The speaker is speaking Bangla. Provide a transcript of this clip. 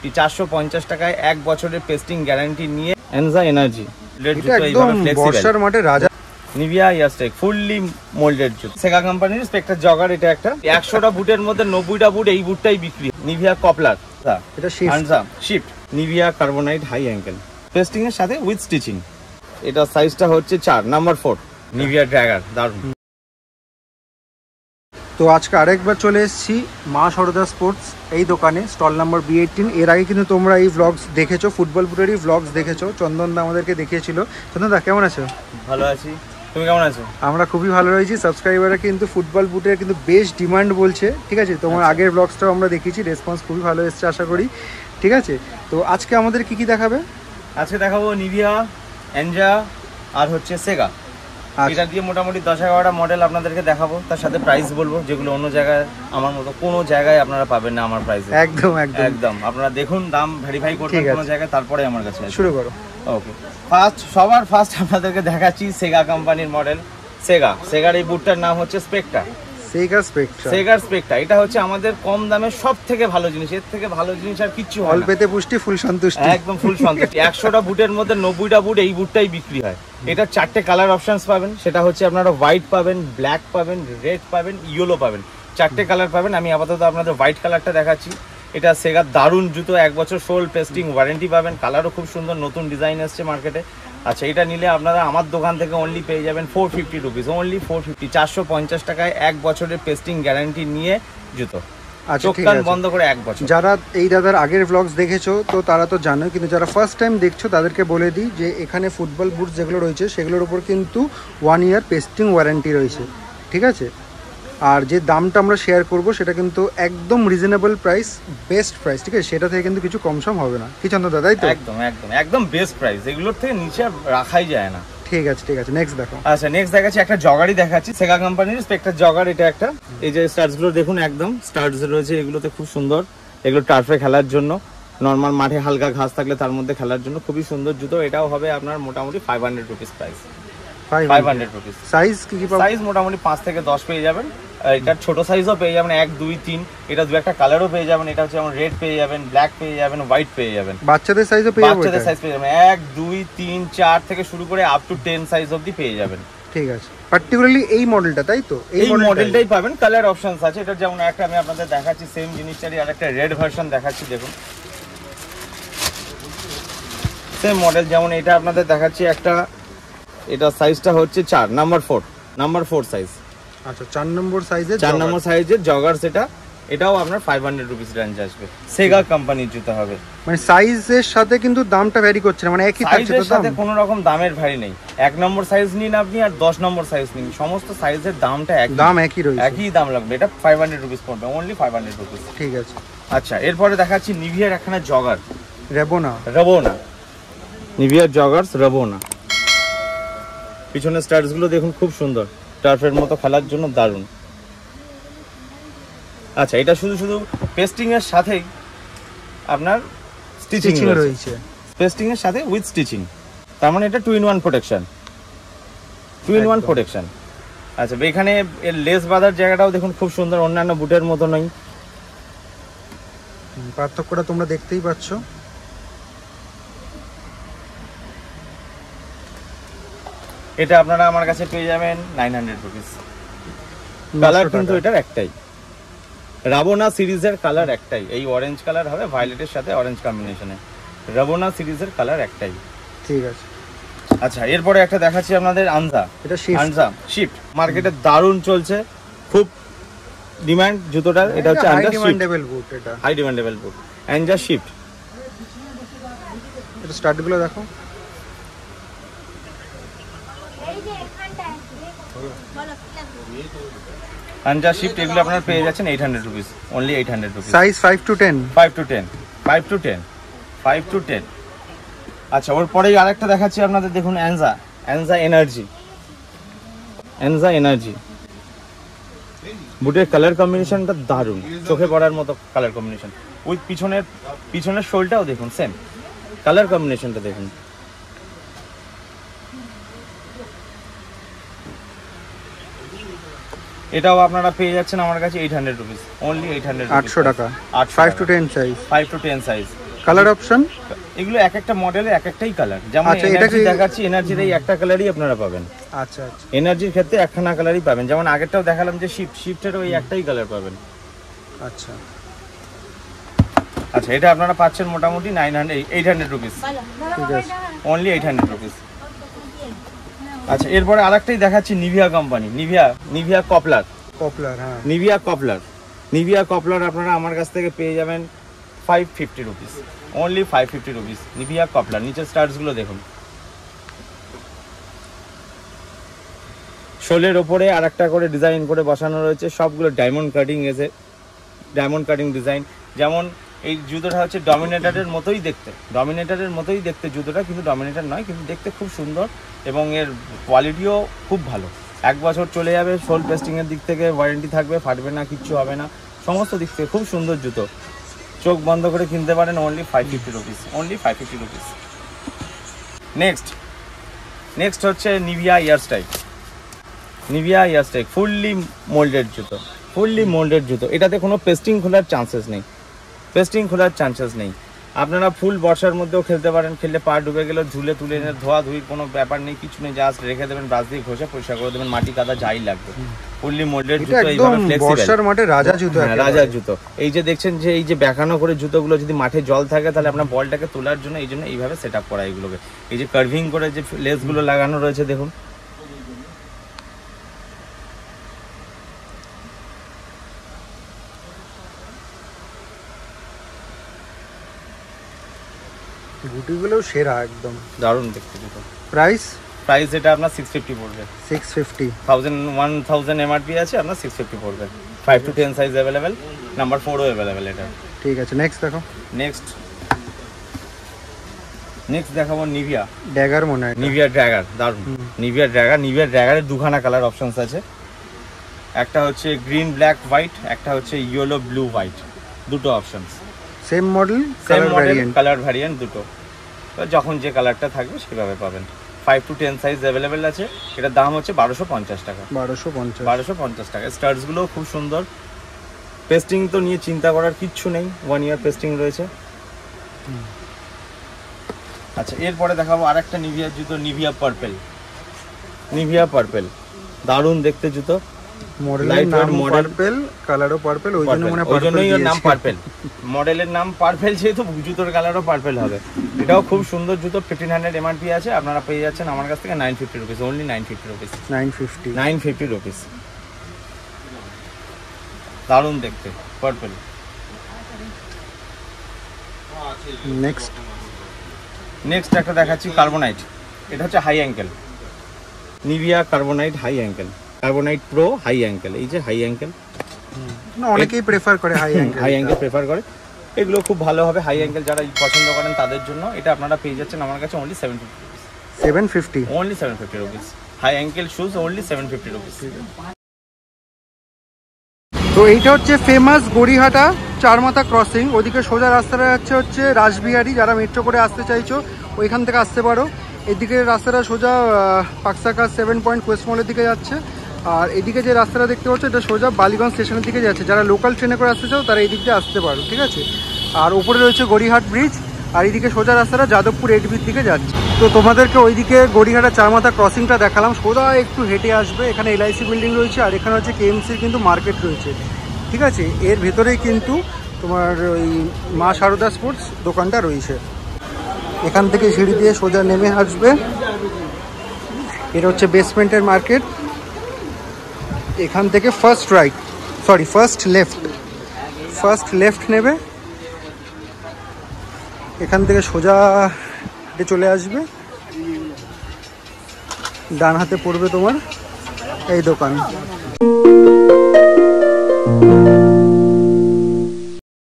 450 450 টাকায় 1 বছরের পেস্টিং গ্যারান্টি নিয়ে এনজা এনার্জি বর্ষার মাঠে রাজা নিভিয়া ইয়ারস্টেক ফুললি মোল্ডেড জুতো। সেগা কোম্পানির স্পেক্টার জগার এটা একটা 100টা বুটের মধ্যে 90টা বুট এই বুটটাই বিক্রি। নিভিয়া কপলার, এটা শিফট, নিভিয়া কার্বোনাইট হাই অ্যাঙ্কেল পেস্টিং এর সাথে উইথ স্টিচিং। এটা সাইজটা হচ্ছে 4 নাম্বার 4 নিভিয়া ড্র্যাগার, দারুন। তো আজকে আরেকবার চলে এসেছি মা সরদা স্পোর্টস এই দোকানে, স্টল নাম্বার B18। এর আগে কিন্তু তোমরা এই ভ্লগস দেখেছো, ফুটবল বুটেরই ভ্লগস দেখেছো, চন্দনদা আমাদেরকে দেখিয়েছিল। চন্দনদা কেমন আছো? ভালো আছি, তুমি কেমন আছো? আমরা খুবই ভালো রয়েছি। সাবস্ক্রাইবাররা কিন্তু ফুটবল বুটের কিন্তু বেশ ডিমান্ড বলছে, ঠিক আছে? তোমার আগের ব্লগসটাও আমরা দেখেছি, রেসপন্স খুবই ভালো এসছে আশা করি, ঠিক আছে? তো আজকে আমাদের কি কি দেখাবে? আজকে দেখাবো নিভিয়া, এনজা আর হচ্ছে সেগা। এটা দিয়ে মোটামুটি 10-11টা মডেল আপনাদেরকে দেখাবো, তার সাথে প্রাইস বলবো, যেগুলো অন্য জায়গায় আমার মতো কোনো জায়গায় আপনারা পাবেন না আমার প্রাইসে। একদম একদম একদম আপনারা দেখুন, দাম ভেরিফাই করবেন কোনো জায়গায়, তারপরে আমার কাছে শুরু করো। ওকে, সবার ফার্স্ট আপনাদেরকে দেখাচ্ছি সেগা কোম্পানির মডেল। সেগার এই বুটটার নাম হচ্ছে স্পেক্টার। সেগার স্পেক্টার এটা হচ্ছে আমাদের কম দামে সব থেকে ভালো জিনিস, এর থেকে ভালো জিনিস আর কিচ্ছু হয় না। অল্পেতে পুষ্টি, ফুল সন্তুষ্টি, একদম ফুল সন্তুষ্টি। 100টা বুটের মধ্যে 90টা বুট এই বুটটাই বিক্রি হয়। এটা 4টে কালার অপশনস পাবেন, সেটা হচ্ছে আপনারা হোয়াইট পাবেন, ব্ল্যাক পাবেন, রেড পাবেন, ইয়েলো পাবেন, 4টে কালার পাবেন। আমি আপাতত আপনাদের হোয়াইট কালারটা দেখাচ্ছি। এটা সেগার দারুণ জুতো, 1 বছর সোল পেস্টিং ওয়ারেন্টি পাবেন, কালারও খুব সুন্দর, নতুন ডিজাইন এসছে মার্কেটে। আচ্ছা, এটা নিলে আপনারা আমার দোকান থেকে অনলি পেয়ে যাবেন 450 রুপিস, অনলি 450, 450 টাকায় 1 বছরের পেস্টিং গ্যারান্টি নিয়ে জুতো। চোখ কান বন্ধ করে 1 বছর। যারা এই দাদার আগের ব্লগস দেখেছো তো তারা তো জানো, কিন্তু যারা ফার্স্ট টাইম দেখছো তাদেরকে বলে দিই যে এখানে ফুটবল বুটস যেগুলো রয়েছে সেগুলোর উপর কিন্তু 1 ইয়ার পেস্টিং ওয়ারেন্টি রয়েছে, ঠিক আছে? আর যে দামটা আমরা শেয়ার করব সেটা কিন্তু একদম রিজনেবল প্রাইস, বেস্ট প্রাইস, ঠিক আছে? সেটা থেকে কিন্তু কিছু কম সম হবে না, কি চন্দ্র দাদাই তো? একদম একদম একদম বেস্ট প্রাইস, এগুলোর থেকে নিচে রাখাই যায় না। ঠিক আছে ঠিক আছে, নেক্সট দেখো। আচ্ছা, নেক্সট দেখাচ্ছি একটা জগারই দেখাচ্ছি, সেগা কোম্পানির স্পেক্টার জগার। এটা একটা, এই যে স্টার্টস গুলো দেখুন, একদম স্টার্টস রয়েছে, এগুলোতে খুব সুন্দর। এগুলো টার্ফে খেলার জন্য, নর্মাল মাঠে হালকা ঘাস থাকলে তার মধ্যে খেলার জন্য খুবই সুন্দর জুতো। এটাও হবে আপনার মোটামুটি 500 রুপিস প্রাইস, 500 রুপিস। সাইজ কি কি পাবেন? সাইজ মোটামুটি 5 থেকে 10 পেয়ে যাবেন। এটার ছোট সাইজও পেয়ে যাবেন, 1, 2, 3, এটা 2-1টা কালারও পেয়ে যাবেন। এটা হচ্ছে যেমন রেড পেয়ে যাবেন, ব্ল্যাক পেয়ে যাবেন, হোয়াইট পেয়ে যাবেন। বাচ্চাদের সাইজও পেয়ে যাবেন, বাচ্চাদের সাইজ পেয়ে যাবেন 1, 2, 3, 4 থেকে শুরু করে আপ টু 10 সাইজ অবধি পেয়ে যাবেন। ঠিক আছে, পার্টিকুলারলি এই মডেলটা, তাই তো? এই মডেলটাই পাবেন, কালার অপশনস আছে। এটা যেমন একটা আমি আপনাদের দেখাচ্ছি, সেম জিনিসটারই আরেকটা রেড ভার্সন দেখাচ্ছি, দেখুন সেম মডেল। যেমন এটা আপনাদের দেখাচ্ছি একটা, এটা সাইজটা হচ্ছে 4 নাম্বার 4 সাইজ। আচ্ছা, 4 নম্বর সাইজের জগার। এটাও আপনার 500 রুপিস রেঞ্জ আসবে। সেগা কোম্পানির জুতো হবে, মানে সাইজের সাথে কিন্তু দামটা ভ্যারি করছে না, মানে একই থাকছে তো? সাথে কোনো রকম দামের ভ্যারি নেই। 1 নম্বর সাইজ নিন আপনি আর 10 নম্বর সাইজ নিন, সমস্ত সাইজের দামটা একই রয়েছে, একই দাম লাগবে। এটা 500 রুপিস পড়বে, অনলি 500 রুপিস। ঠিক আছে। আচ্ছা, এরপরে দেখাচ্ছি নিভিয়ার একখানা জগার, রেবোনা। নিভিয়ার জগার্স রেবোনা। পিছনের স্টার্টস গুলো দেখুন, খুব সুন্দর, টার্ফের মতো খেলার জন্য দারুণ। আচ্ছা, এটা শুধু পেস্টিং এর সাথেই আপনার স্টিচিং রয়েছে, পেস্টিং এর সাথে উইথ স্টিচিং, তার মানে এটা 2-in-1 প্রোটেকশন। আচ্ছা, এখানে এর লেস বাঁধার জায়গাটাও দেখুন, খুব সুন্দর, অন্যান্য বুটের মতো নয়। পার্থক্যটা তোমরা দেখতেই পাচ্ছ। এটা আপনারা আমার কাছে পেয়ে যাবেন 900 রুপিস। কালার কিন্তু এটার একটাই, রাবোনা সিরিজের কালার একটাই, এই অরেঞ্জ কালার হবে, ভায়োলেটের সাথে অরেঞ্জ কম্বিনেশনে। রাবোনা সিরিজের কালার একটাই, ঠিক আছে। আচ্ছা, এরপরে একটা দেখাচ্ছি আপনাদের আনজা। এটা শিফট, মার্কেটে দারুণ চলছে, খুব ডিমান্ড জুতোটার। এটা হচ্ছে হাই ডিমান্ডেবল বুট, এটা হাই ডিমান্ডেবল বুট, আনজা শিফট। এটা স্টার্টগুলো দেখো, আনজা শিফট। এগুলো আপনারা পেয়ে যাচ্ছেন 800 rupees, only 800 rupees. Size 5 to 10। আচ্ছা, ওর পরেই আরেকটা দেখাচ্ছি আপনাদের, দেখুন এনজা এনার্জি। বুটের কালার কম্বিনেশনটা দারুণ, চোখে পড়ার মতো কালার কম্বিনেশন। উইথ পিছনের শোলটাও দেখুন, সেম কালার কম্বিনেশনটা দেখুন। এটাও আপনারা পেয়ে যাচ্ছেন আমার কাছে 800 রুপিস, অনলি 800 রুপিস, 800 টাকা। 5 to 10 সাইজ, কালার অপশন এগুলো এক একটা মডেলে এক একটাই কালার, যেমন আচ্ছা, এটা এনার্জি কি- দেখাচ্ছি, এনার্জির এই একটা কালারই আপনারা পাবেন। আচ্ছা আচ্ছা এনার্জির ক্ষেত্রে একখানা কালারই পাবেন, যেমন আগেরটাও দেখালাম যে শিফটেরও ওই একটাই কালার পাবেন। আচ্ছা আচ্ছা, এটা আপনারা পাচ্ছেন মোটামুটি 800 রুপিস, ঠিক আছে। Only 800 rupees. আচ্ছা, এরপরে আরেকটাই দেখাচ্ছি নিভিয়া কোম্পানি, নিভিয়া কপলার, হ্যাঁ নিভিয়া কপলার আপনারা আমার কাছ থেকে পেয়ে যাবেন 550 রুপিস, অনলি 550 রুপিস নিভিয়া কপলার। নিচের স্টার্সগুলো দেখুন, শোলের ওপরে আর একটা করে ডিজাইন করে বসানো রয়েছে, সবগুলো ডায়মন্ড কাটিং এসে, ডায়মন্ড কাটিং ডিজাইন। যেমন এই জুতোটা হচ্ছে ডমিনেটরের মতোই দেখতে জুতোটা, কিন্তু ডমিনেটর নয়, কিন্তু দেখতে খুব সুন্দর এবং এর কোয়ালিটিও খুব ভালো। 1 বছর চলে যাবে, সোল পেস্টিংয়ের দিক থেকে ওয়ারেন্টি থাকবে, ফাটবে না, কিচ্ছু হবে না, সমস্ত দিক থেকে খুব সুন্দর জুতো। চোখ বন্ধ করে কিনতে পারেন, only 550 rupees, only 550 rupees. Next হচ্ছে নিভিয়া ইয়ারস্ট্রাইক, ফুললি মোল্ডেড জুতো, এটাতে কোনো পেস্টিং খোলার চান্সেস নেই। আপনারা ফুল বর্ষার মধ্যেও খেলতে পারেন, খেললে পা ডুবে গেলে ঝুলে তুলে এনে ধোয়া ধুই কোনো ব্যাপার নেই, কিছু নেই, জাস্ট রেখে দেবেন, ব্রাশ দিয়ে ঘষে পরিষ্কার করে দেবেন, মাটি কাদা যাই লাগবে। ফুললি মোল্ডেড এটা জুতো, একদম এইভাবে ফ্লেক্সিবল, বর্ষার মাঠে রাজা জুতো, হ্যাঁ, রাজার জুতো। এই যে দেখছেন যে এই যে বেঁকানো করে জুতোগুলো, যদি মাঠে জল থাকে তাহলে আপনার বলটাকে তোলার জন্য এইভাবে সেট আপ করা এগুলোকে। এই যে কার্ভিং করে যে লেসগুলো লাগানো রয়েছে দেখুন, গুটিগুলোও সেরা একদম, দারুণ দেখতে জুতো। প্রাইস এটা আপনার 650 পড়বে, 650, 1000 এমআরপি আছে, আপনার 650 পড়বে। 5 to 10 সাইজ অ্যাভেলেবেল, নাম্বার 4ও অ্যাভেলেবেল এটা। ঠিক আছে। নেক্সট দেখো, নেক্সট দেখাবো নিভিয়া ড্যাগার মনে হয়, নিভিয়া ড্র্যাগার, দারুণ। নিভিয়া ড্র্যাগারের দুখানা কালার অপশনস আছে, একটা হচ্ছে গ্রিন ব্ল্যাক হোয়াইট, একটা হচ্ছে ইয়েলো ব্লু হোয়াইট, দুটো options, same model, colour variant দুটো, যখন যে কালারটা থাকবে সেভাবে পাবেন। 5 to 10 সাইজ অ্যাভেলেবেল আছে। এটার দাম হচ্ছে 1250 টাকা, 1250 টাকা। স্টার্সগুলো খুব সুন্দর, পেস্টিং তো নিয়ে চিন্তা করার কিচ্ছু নেই, 1 ইয়ার পেস্টিং রয়েছে। আচ্ছা, এরপরে দেখাবো আরেকটা নিভিয়ার জুতো, নিভিয়া পার্পেল, দারুণ দেখতে জুতো, মডেলের নাম পার্পেল, কালারও পার্পেল, ওই জন্যই ওর নাম পার্পেল, মডেলের নাম পার্পেল, যেহেতু জুতোর কালারও পার্পেল হবে। এটাও খুব সুন্দর জুতো, 1500 এমআরপি আছে, আপনারা পেয়ে যাচ্ছেন আমার কাছ থেকে 950 রুপিস, অনলি 950 রুপিস। দারুণ দেখতে পার্পেল। নেক্সট একটা দেখাচ্ছি কার্বোনাইট, এটা হচ্ছে high ankle, Nivia carbonite high ankle, carbonite pro high ankle. এই যে হাই অ্যাঙ্কেল, অনেকেই প্রেফার করে হাই অ্যাঙ্কেল প্রেফার করে, এগুলো খুব ভালো হবে হাই অ্যাঙ্কেল যারা পছন্দ করেন তাদের জন্য। এটা আপনারা পেয়ে যাচ্ছেন আমার কাছে only 750 rupees, only 750 rupees, high ankle shoes only 750 rupees. তো এইটা হচ্ছে ফেমাস গড়িহাটা চারমাথা ক্রসিং, ওদিকে সোজা রাস্তাটা হচ্ছে রাসবিহারি, যারা মেট্রো করে আসতে চাইছো ওইখান থেকে আসতে পারো। এদিকে রাস্তাটা সোজা পাকসাকা 7 পয়েন্ট কোয়েস্ট মলের দিকে যাচ্ছে, আর এদিকে যে রাস্তাটা দেখতে পাচ্ছ এটা সোজা বালিগঞ্জ স্টেশনের দিকে যাচ্ছে। যারা লোকাল ট্রেনে করে আসতে চাও তারা এই দিক দিয়ে আসতে পারো, ঠিক আছে। আর ওপরে রয়েছে গড়িহাট ব্রিজ, আর এইদিকে সোজা রাস্তাটা যাদবপুর এডিবির দিকে যাচ্ছে। তো তোমাদেরকে ওইদিকে গড়িহাটা চারমাথা ক্রসিংটা দেখালাম, সোজা একটু হেঁটে আসবে, এখানে LIC বিল্ডিং রয়েছে, আর এখানে হচ্ছে KMCর কিন্তু মার্কেট রয়েছে, ঠিক আছে। এর ভেতরেই কিন্তু তোমার ওই মা শারদা স্পোর্টস দোকানটা রয়েছে। এখান থেকে সিঁড়ি দিয়ে সোজা নেমে আসবে, এটা হচ্ছে বেসমেন্টের মার্কেট। এখান থেকে ফার্স্ট লেফট নেবে, এখান থেকে সোজা চলে আসবে, ডান হাতে পড়বে তোমার এই দোকান।